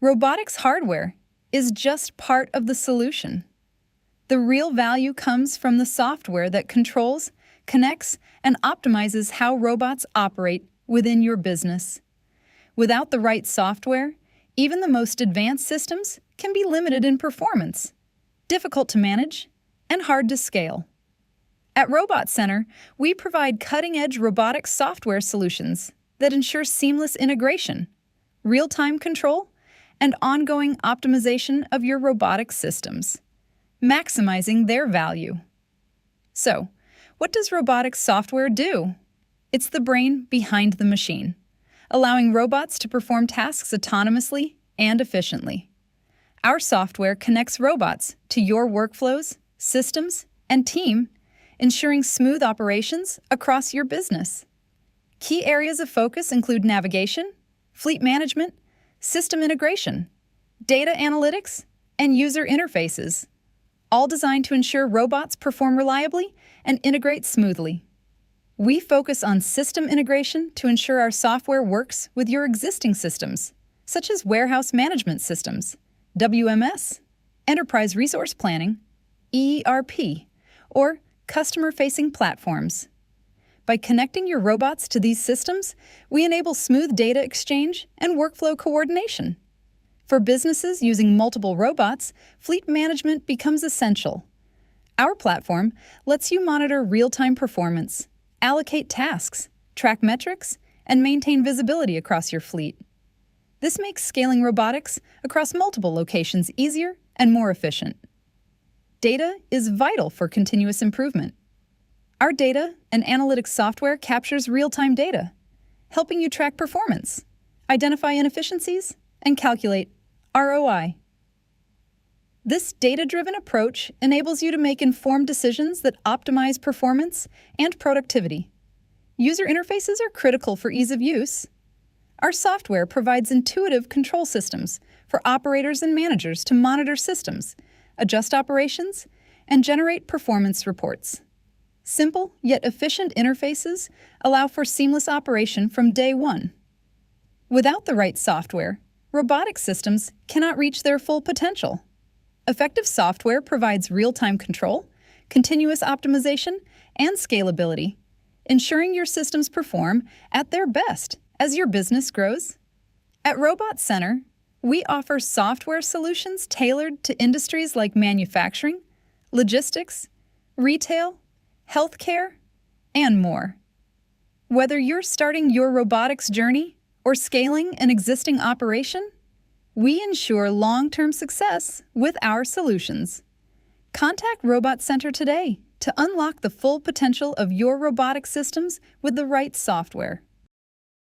Robotics hardware is just part of the solution. The real value comes from the software that controls, connects, and optimizes how robots operate within your business. Without the right software, even the most advanced systems can be limited in performance, difficult to manage, and hard to scale. At Robot Center, we provide cutting-edge robotics software solutions that ensure seamless integration, real-time control, and ongoing optimization of your robotics systems, maximizing their value. So, what does robotics software do? It's the brain behind the machine, allowing robots to perform tasks autonomously and efficiently. Our software connects robots to your workflows, systems, and team, ensuring smooth operations across your business. Key areas of focus include navigation, fleet management, system integration, data analytics, and user interfaces, all designed to ensure robots perform reliably and integrate smoothly. We focus on system integration to ensure our software works with your existing systems, such as warehouse management systems, WMS, enterprise resource planning, ERP, or customer-facing platforms. By connecting your robots to these systems, we enable smooth data exchange and workflow coordination. For businesses using multiple robots, fleet management becomes essential. Our platform lets you monitor real-time performance, allocate tasks, track metrics, and maintain visibility across your fleet. This makes scaling robotics across multiple locations easier and more efficient. Data is vital for continuous improvement. Our data and analytics software captures real-time data, helping you track performance, identify inefficiencies, and calculate ROI. This data-driven approach enables you to make informed decisions that optimize performance and productivity. User interfaces are critical for ease of use. Our software provides intuitive control systems for operators and managers to monitor systems, adjust operations, and generate performance reports. Simple yet efficient interfaces allow for seamless operation from day one. Without the right software, robotic systems cannot reach their full potential. Effective software provides real-time control, continuous optimization, and scalability, ensuring your systems perform at their best as your business grows. At Robot Center, we offer software solutions tailored to industries like manufacturing, logistics, retail, healthcare, and more. Whether you're starting your robotics journey or scaling an existing operation, we ensure long-term success with our solutions. Contact Robot Center today to unlock the full potential of your robotic systems with the right software.